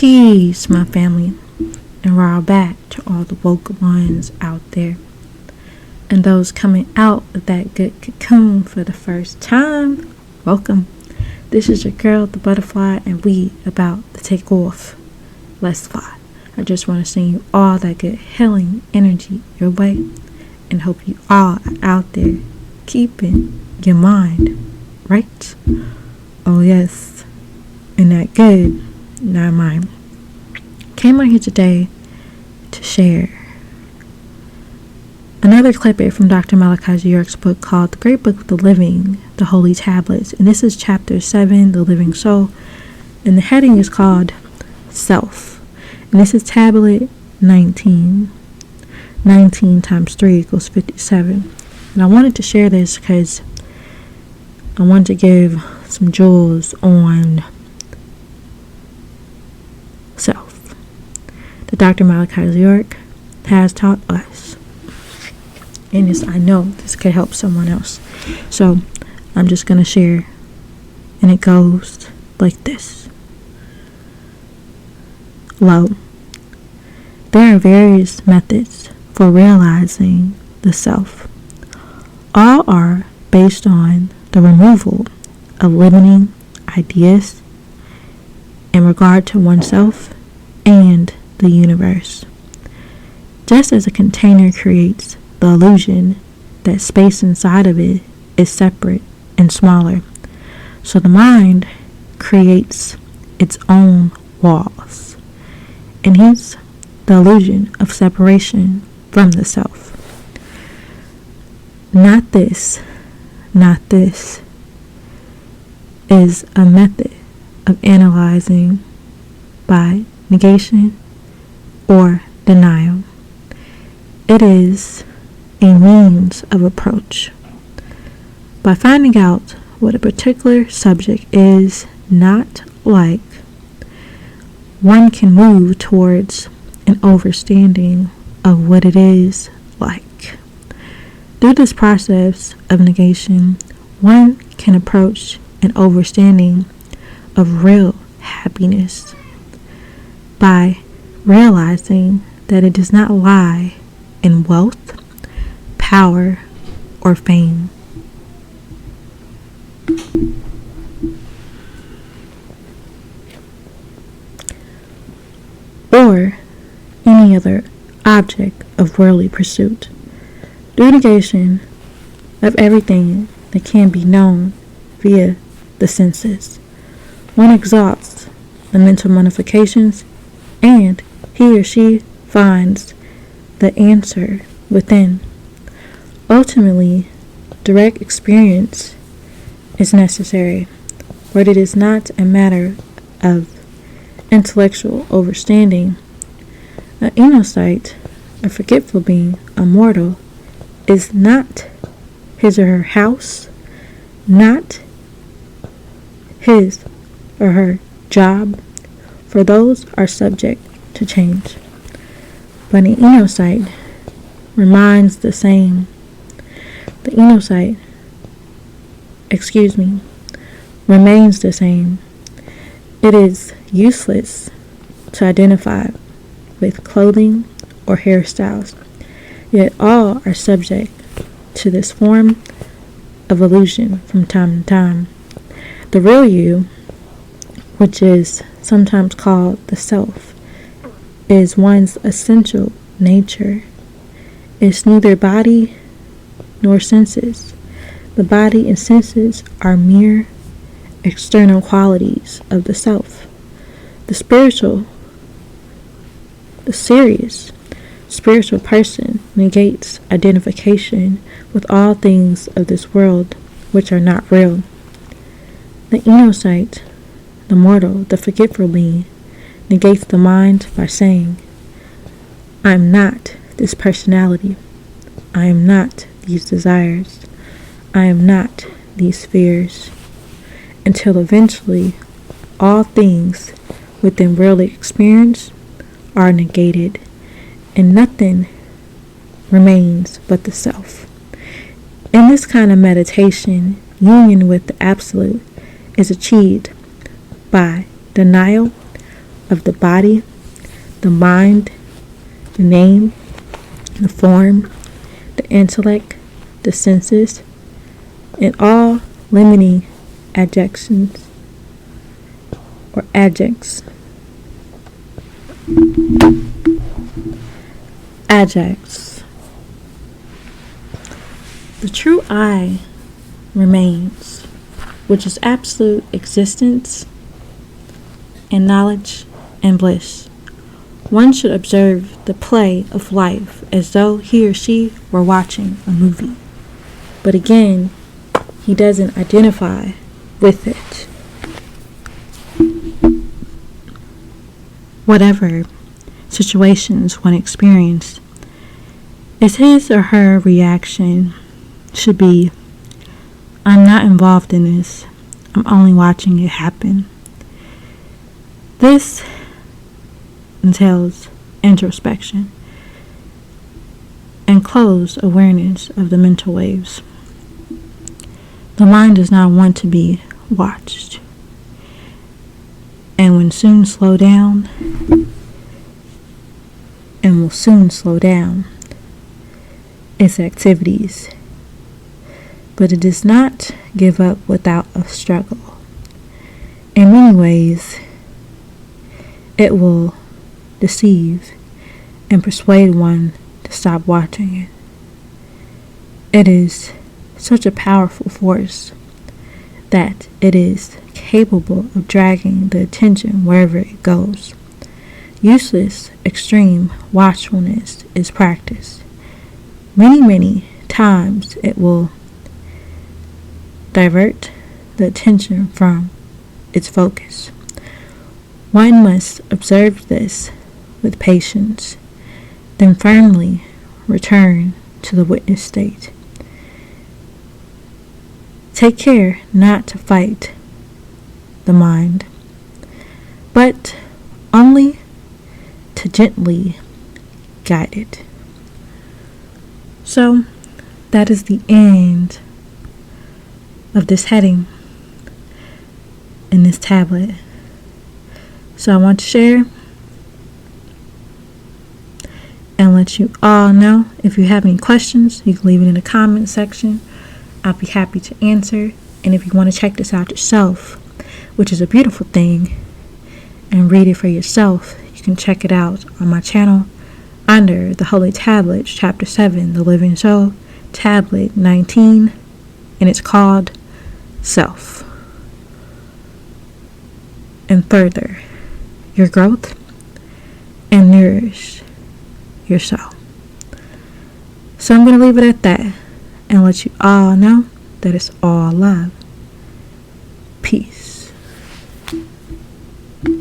Peace, my family, and raw back to all the woke ones out there, and those coming out of that good cocoon for the first time. Welcome. This is your girl, the butterfly, and we about to take off. Let's fly. I just want to send you all that good healing energy your way, and hope you all are out there keeping your mind right. Oh yes, and that good, not mine. Came on here today to share another clip from Dr. Malachi York's book called The Great Book of the Living, The Holy Tablets. And this is chapter 7, The Living Soul. And the heading is called Self. And this is tablet 19. 19 times 3 equals 57. And I wanted to share this because I wanted to give some jewels on self that Dr. Malachi York has taught us. And this, I know this could help someone else. So I'm just going to share. And it goes like this. Lo, there are various methods for realizing the self. All are based on the removal of limiting ideas in regard to oneself and the universe. Just as a container creates the illusion that space inside of it is separate and smaller, so the mind creates its own walls, and hence the illusion of separation from the self. Not this is a method of analyzing by negation or denial. It is a means of approach. By finding out what a particular subject is not like, one can move towards an understanding of what it is like. Through this process of negation, one can approach an understanding of real happiness by realizing that it does not lie in wealth, power, or fame. Or any other object of worldly pursuit. Through negation of everything that can be known via the senses, one exalts the mental modifications, and he or she finds the answer within. Ultimately, direct experience is necessary, but it is not a matter of intellectual overstanding. An insight, a forgetful being, a mortal, is not his or her house, not his or her job, for those are subject to change. But an insight remains the same. The insight, remains the same. It is useless to identify with clothing or hairstyles, yet all are subject to this form of illusion from time to time. The real you, which is sometimes called the self, is one's essential nature. It's neither body nor senses. The body and senses are mere external qualities of the self. The serious spiritual person negates identification with all things of this world which are not real. The insight, the mortal, the forgetful being, negates the mind by saying, I am not this personality. I am not these desires. I am not these fears. Until eventually all things within worldly experience are negated, and nothing remains but the self. In this kind of meditation, union with the absolute is achieved by denial of the body, the mind, the name, the form, the intellect, the senses, and all limiting adjunctions or adjuncts. Adjuncts. The true I remains, which is absolute existence and knowledge and bliss. One should observe the play of life as though he or she were watching a movie. But again, he doesn't identify with it. Whatever situations one experienced, is his or her reaction should be, I'm not involved in this. I'm only watching it happen. This entails introspection and closed awareness of the mental waves. The mind does not want to be watched, and will soon slow down its activities, but it does not give up without a struggle. In many ways, it will deceive and persuade one to stop watching it. It is such a powerful force that it is capable of dragging the attention wherever it goes. Useless, extreme watchfulness is practiced. Many times it will divert the attention from its focus. One must observe this with patience, then firmly return to the witness state. Take care not to fight the mind, but only to gently guide it. So, that is the end of this heading in this tablet. So I want to share and let you all know. If you have any questions, you can leave it in the comment section. I'll be happy to answer. And if you want to check this out yourself, which is a beautiful thing, and read it for yourself, you can check it out on my channel under the Holy Tablets, Chapter 7, The Living Soul, Tablet 19, and it's called Self. And further your growth and nourish your soul. So I'm going to leave it at that and let you all know that it's all love.